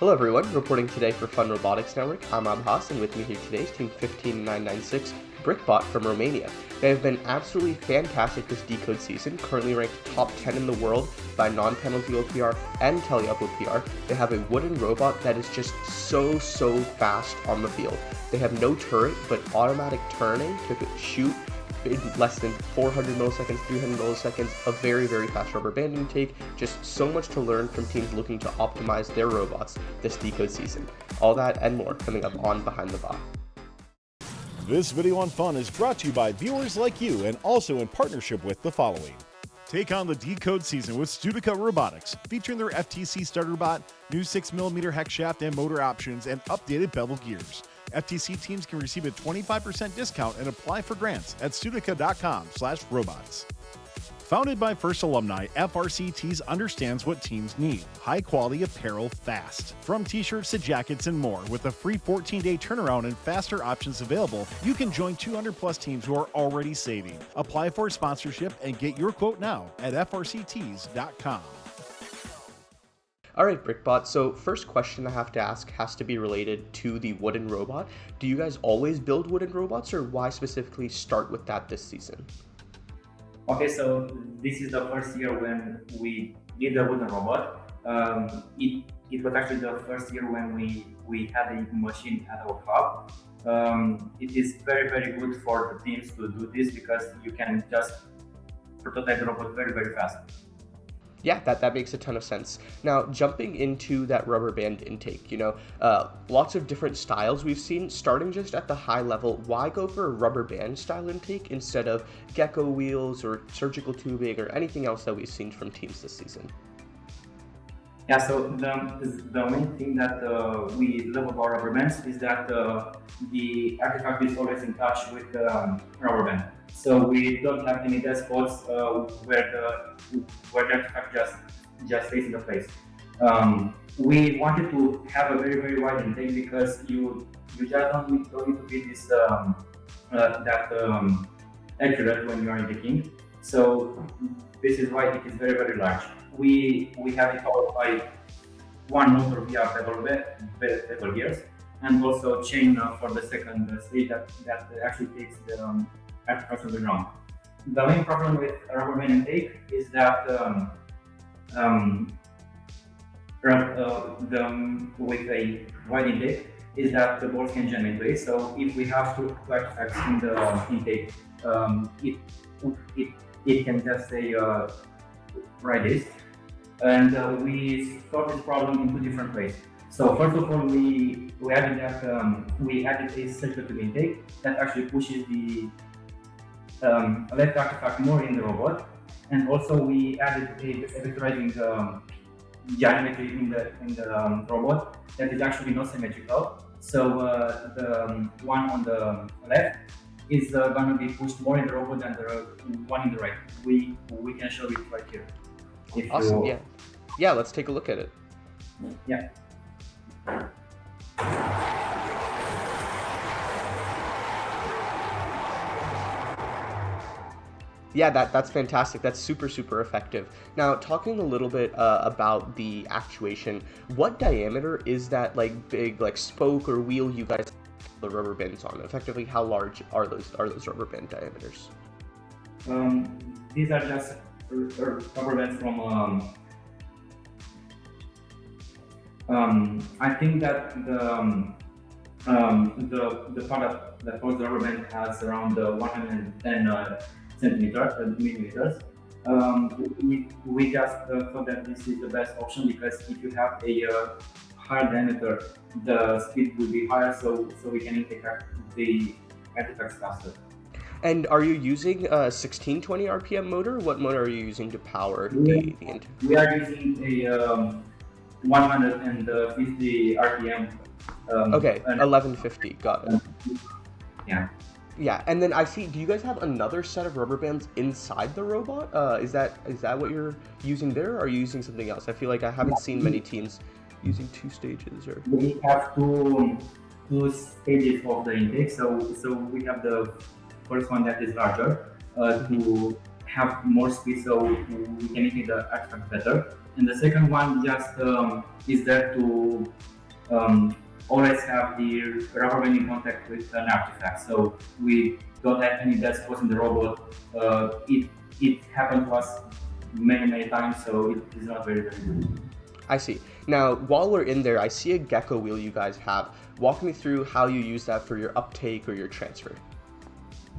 Hello everyone, reporting today for Fun Robotics Network. I'm Abhas, and with me here today is Team 15996, BrickBot from Romania. They have been absolutely fantastic this DECODE season, currently ranked top 10 in the world by non-penalty OPR and tele-up OPR. They have a wooden robot that is just so fast on the field. They have no turret, but automatic turning to shoot in less than 400 milliseconds, 300 milliseconds, a very fast rubber band intake. Just so much to learn from teams looking to optimize their robots this DECODE season. All that and more coming up on Behind the Bot. This video on fun is brought to you by viewers like you and also in partnership with the following. Take on the DECODE season with DECODE Robotics, featuring their FTC starter bot, new 6mm hex shaft and motor options, and updated bevel gears. FTC teams can receive a 25% discount and apply for grants at studica.com/robots. Founded by First alumni, FRCTs understands what teams need. High-quality apparel fast. From t-shirts to jackets and more, with a free 14-day turnaround and faster options available, you can join 200+ teams who are already saving. Apply for a sponsorship and get your quote now at frcts.com. All right, BrickBot, so first question I have to ask has to be related to the wooden robot. Do you guys always build wooden robots, or why specifically start with that this season? Okay, so this is the first year when we did the wooden robot. It was actually the first year when we had a machine at our hub. It is very good for the teams to do this because you can just prototype the robot very fast. Yeah, that makes a ton of sense. Now, jumping into that rubber band intake, lots of different styles we've seen. Starting just at the high level, why go for a rubber band style intake instead of gecko wheels or surgical tubing or anything else that we've seen from teams this season? Yeah, so the main thing that we love about rubber bands is that the artifact is always in touch with the rubber band. So we don't have any dead spots where the artifact just stays in the place. We wanted to have a very wide intake because you just don't need to be this accurate when you are intaking. So this is why it is very large. We have it powered by one motor via bevel gears, and also chain for the second stage that actually takes the artifacts on the ground. The main problem with rubber band intake is that with a wide intake is that the balls can jam into it. So if we have two artifacts in the intake, it can just say right this. And we solved this problem in two different ways. So first of all, we added a circular tube intake that actually pushes the left artifact more in the robot, and also we added a vectorizing geometry in the robot that is actually not symmetrical. So the one on the left is going to be pushed more in the robot than the one in the right. We can show it right here. Awesome. Yeah, let's take a look at it. Yeah. Yeah, that's fantastic. That's super effective. Now, talking a little bit about the actuation, what diameter is that big spoke or wheel you guys have the rubber bands on? Effectively, how large are those rubber band diameters? These are just rubber bands from. I think that the part that holds the rubber band has around 110 millimeters. We just thought that this is the best option because if you have a higher diameter, the speed will be higher, so we can intake the artifacts faster. And are you using a 1620 RPM motor? What motor are you using to power the intake? We are using a 150 RPM. Okay, 1150, got it. Yeah. Yeah, and then I see, do you guys have another set of rubber bands inside the robot? Is that what you're using there, or are you using something else? I feel like I haven't seen many teams using two stages. Or we have two stages of the intake. So we have the first one that is larger to have more speed, so we can hit the artifact better. And the second one just is there to always have the rubber banding contact with an artifact, so we don't have any dead spots in the robot. It happened to us many times, so it is not very good. I see. Now, while we're in there, I see a gecko wheel you guys have. Walk me through how you use that for your uptake or your transfer.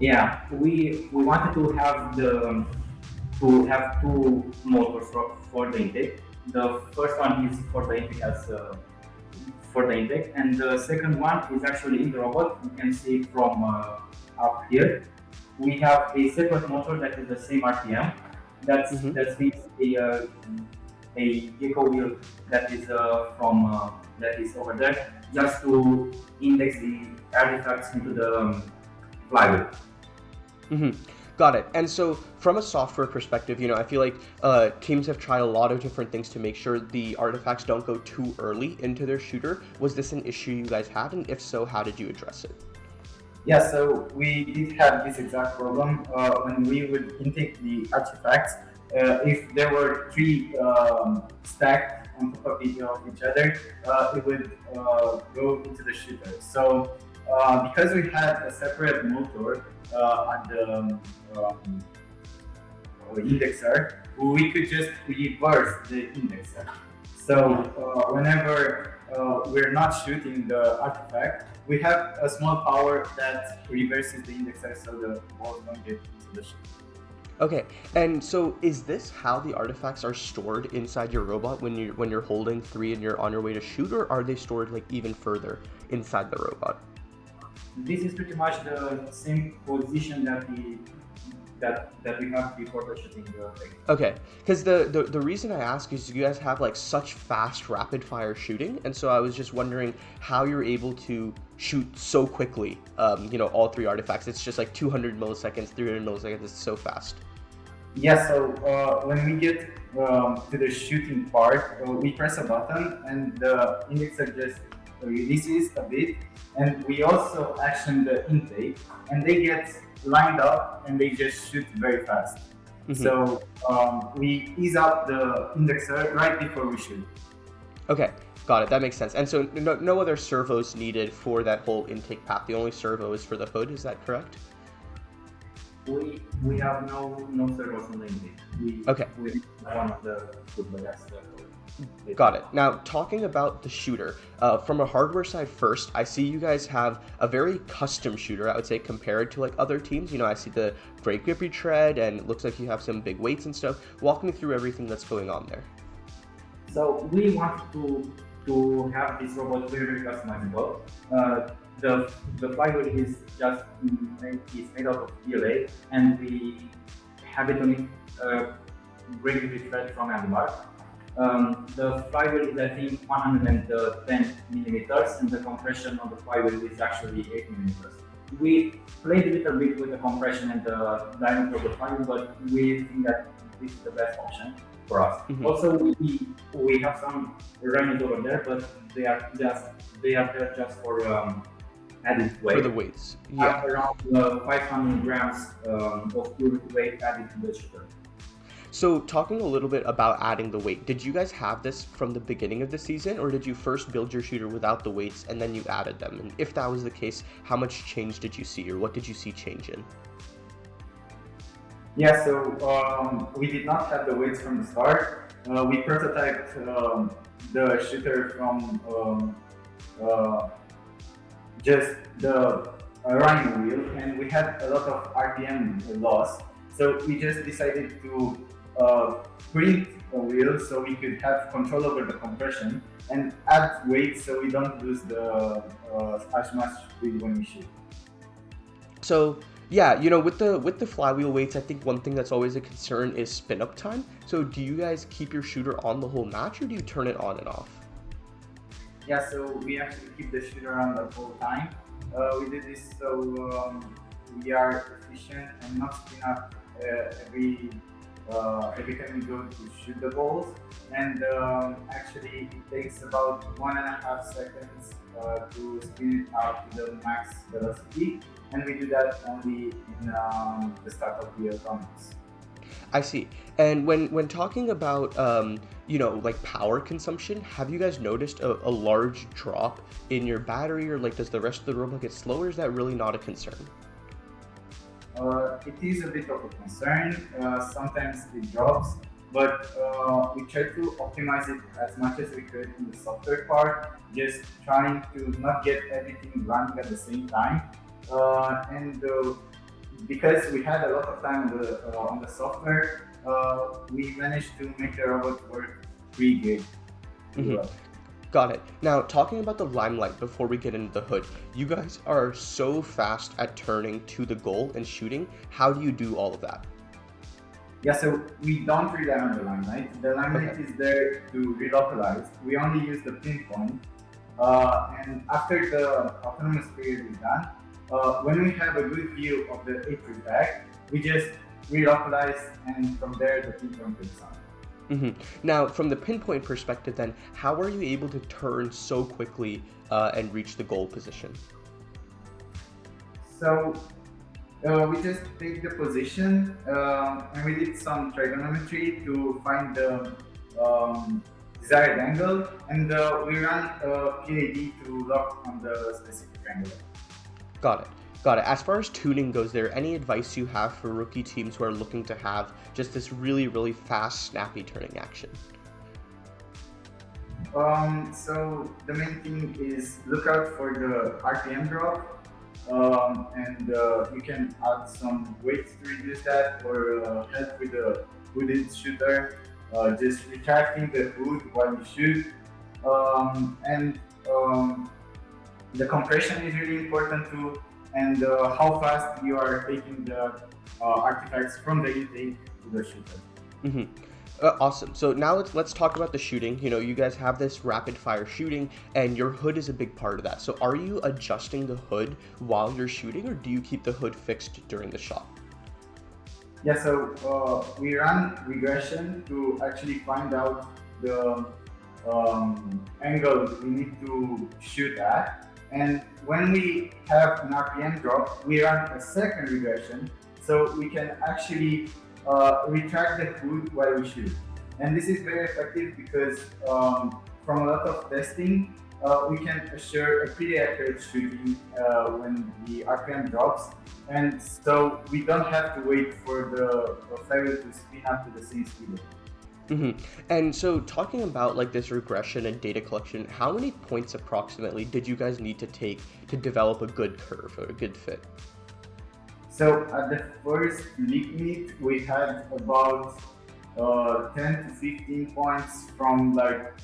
Yeah, we wanted to have two motors for the intake. The first one is for the intake and the second one is actually in the robot. You can see it from up here. We have a separate motor that is the same RPM. That means a gecko wheel that is that is over there, just to index the artifacts into the flywheel. Got it. And so from a software perspective, I feel like teams have tried a lot of different things to make sure the artifacts don't go too early into their shooter. Was this an issue you guys had? And if so, how did you address it? Yeah, so we did have this exact problem when we would intake the artifacts. If there were three stacked on top of each other, it would go into the shooter. So because we had a separate motor at the indexer, we could just reverse the indexer. So whenever we're not shooting the artifact, we have a small power that reverses the indexer, so the balls don't get into the shooter. Okay, and so is this how the artifacts are stored inside your robot when you're holding 3 and you're on your way to shoot, or are they stored like even further inside the robot? This is pretty much the same position that we have before the shooting thing. Okay, because the reason I ask is you guys have like such fast rapid fire shooting, and so I was just wondering how you're able to shoot so quickly, all 3 artifacts. It's just like 200 milliseconds, 300 milliseconds, it's so fast. Yeah, so when we get to the shooting part, we press a button and the indexer just releases a bit, and we also action the intake, and they get lined up and they just shoot very fast. So we ease up the indexer right before we shoot. Okay, got it. That makes sense. And so no other servos needed for that whole intake path. The only servo is for the hood. Is that correct? We have no servos on the intake. Okay. We one of the hood, but that's the hood. Got it. Now, talking about the shooter, from a hardware side first, I see you guys have a very custom shooter, I would say, compared to like other teams. I see the great grip retread, and it looks like you have some big weights and stuff. Walk me through everything that's going on there. So we want to have this robot very customizable. The flywheel is just made out of PLA, and we have it on great grip retread from Limelight. The flywheel is, I think, 110 millimeters, and the compression on the flywheel is actually 8 millimeters. We played a little bit with the compression and the diameter of the flywheel, but we think that this is the best option for us. Also, we have some runners over there, but they are there just for added weight. For the weights, yeah. Around 500 grams of pure weight added to the shooter. So talking a little bit about adding the weight, did you guys have this from the beginning of the season, or did you first build your shooter without the weights and then you added them? And if that was the case, how much change did you see, or what did you see change in? Yeah, so we did not have the weights from the start. We prototyped the shooter from just the running wheel, and we had a lot of RPM loss. So we just decided to print a wheel so we could have control over the compression and add weight so we don't lose the as much speed when we shoot. So yeah, with the flywheel weights, I think one thing that's always a concern is spin up time. So do you guys keep your shooter on the whole match, or do you turn it on and off? Yeah, so we actually keep the shooter on the whole time. We did this so we are efficient and not spin up every time we go to shoot the balls. And actually, it takes about 1.5 seconds to spin it out to the max velocity, and we do that only in the start of the tournaments. I see. And when talking about like power consumption, have you guys noticed a large drop in your battery, or like does the rest of the robot get slower? Is that really not a concern? It is a bit of a concern. Sometimes it drops, but we try to optimize it as much as we could in the software part, just trying to not get everything running at the same time. And because we had a lot of time on the software, we managed to make the robot work pretty good. Mhm. Got it. Now, talking about the Limelight before we get into the hood, you guys are so fast at turning to the goal and shooting. How do you do all of that? Yeah, so we don't rely on the Limelight. The Limelight is there to relocalize. We only use the pinpoint. And after the autonomous period is done, when we have a good view of the A3 tag, we just relocalize, and from there the pinpoint is on. Now, from the pinpoint perspective, then, how are you able to turn so quickly and reach the goal position? So we just take the position and we did some trigonometry to find the desired angle, and we run a PAD to lock on the specific angle. Got it. Got it. As far as tuning goes, there any advice you have for rookie teams who are looking to have just this really, really fast, snappy turning action? So the main thing is look out for the RPM drop, and you can add some weights to reduce that, or help with the hooded shooter, just retracting the hood while you shoot, and the compression is really important too, and how fast you are taking the artifacts from the intake to the shooter. Awesome. So now let's talk about the shooting. You know, you guys have this rapid fire shooting, and your hood is a big part of that. So are you adjusting the hood while you're shooting, or do you keep the hood fixed during the shot? Yeah, so we run regression to actually find out the angle we need to shoot at. And when we have an RPM drop, we run a second regression, so we can actually retract the hood while we shoot. And this is very effective because from a lot of testing, we can assure a pretty accurate shooting when the RPM drops. And so we don't have to wait for the failure to spin up to the same speed. And so talking about like this regression and data collection, how many points approximately did you guys need to take to develop a good curve or a good fit? So at the first league meet, we had about 10 to 15 points from like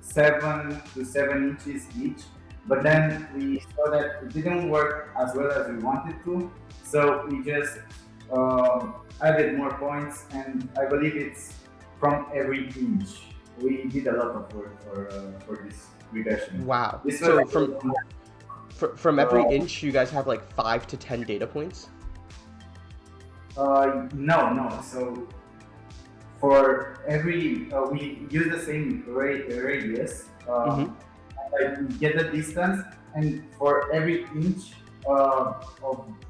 7 to 7 inches each. But then we saw that it didn't work as well as we wanted to. So we just added more points, and I believe it's from every inch. We did a lot of work for this regression. Wow. This So was from every inch, you guys have like 5 to 10 data points? no. So for every, we use the same radius. Like we get the distance, and for every inch of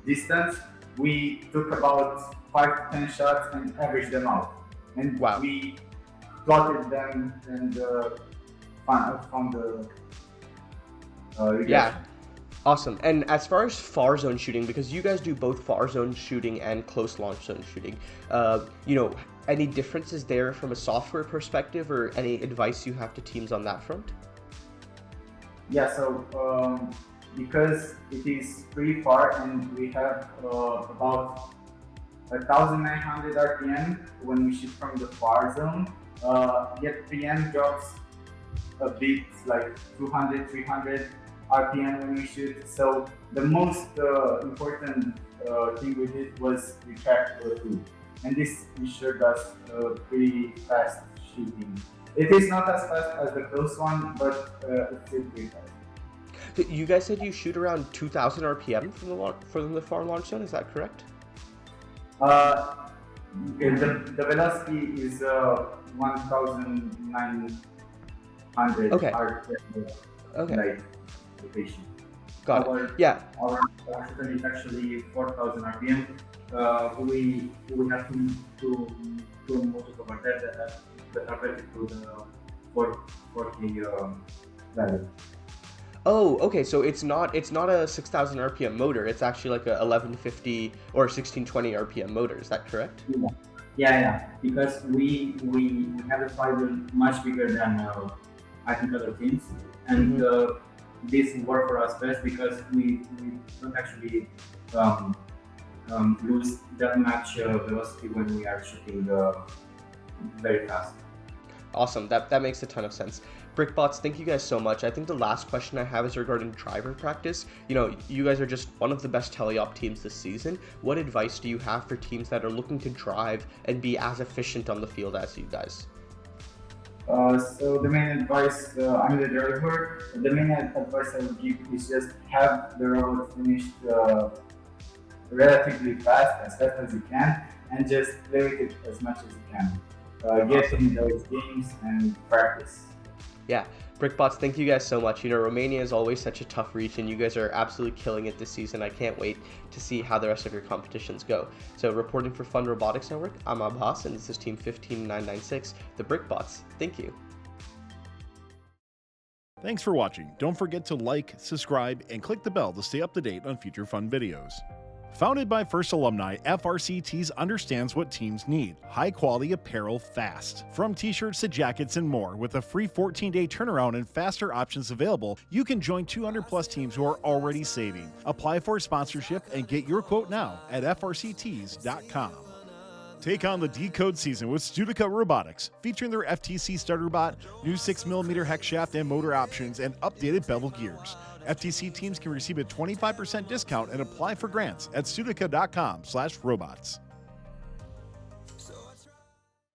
distance, we took about 5 to 10 shots and averaged them out. And Wow. we plotted them and found the regression. Yeah. Awesome. And as far as far zone shooting, because you guys do both far zone shooting and close launch zone shooting, any differences there from a software perspective, or any advice you have to teams on that front? Yeah, so because it is pretty far and we have about 1,900 RPM when we shoot from the far zone, yet PM drops a bit, like 200, 300 RPM when we shoot. So the most important thing we did was retract the hood, and this ensured us pretty fast shooting. It is not as fast as the close one, but it's still pretty fast. You guys said you shoot around 2,000 RPM from the far launch zone. Is that correct? The velocity is 1,900 Okay. RPM. Okay. Like location. Got it. Yeah. Our shooter is actually 4,000 RPM, we have to motors over there that are rated to the 40 value. Oh, okay. So it's not a 6,000 RPM motor. It's actually like a 1150 or 1620 RPM motor. Is that correct? Yeah. Because we have a fiber much bigger than I think other teams, and this worked for us best because we don't actually lose that much velocity when we are shooting very fast. Awesome. That makes a ton of sense. BrickBots, thank you guys so much. I think the last question I have is regarding driver practice. You know, you guys are just one of the best teleop teams this season. What advice do you have for teams that are looking to drive and be as efficient on the field as you guys? So the main advice, I'm the driver. The main advice I would give is just have the robot finished relatively fast as you can, and just play with it as much as you can. Get in those games and practice. Yeah, BrickBots, thank you guys so much. You know, Romania is always such a tough region. You guys are absolutely killing it this season. I can't wait to see how the rest of your competitions go. So reporting for Fun Robotics Network, I'm Abbas, and this is Team 15996, the BrickBots. Thank you. Thanks for watching. Don't forget to like, subscribe, and click the bell to stay up to date on future fun videos. Founded by First alumni, FRCTs understands what teams need. High-quality apparel fast. From t-shirts to jackets and more, with a free 14-day turnaround and faster options available, you can join 200-plus teams who are already saving. Apply for a sponsorship and get your quote now at frcts.com. Take on the Decode season with Studica Robotics, featuring their FTC starter bot, new 6mm hex shaft and motor options, and updated bevel gears. FTC teams can receive a 25% discount and apply for grants at studica.com/robots.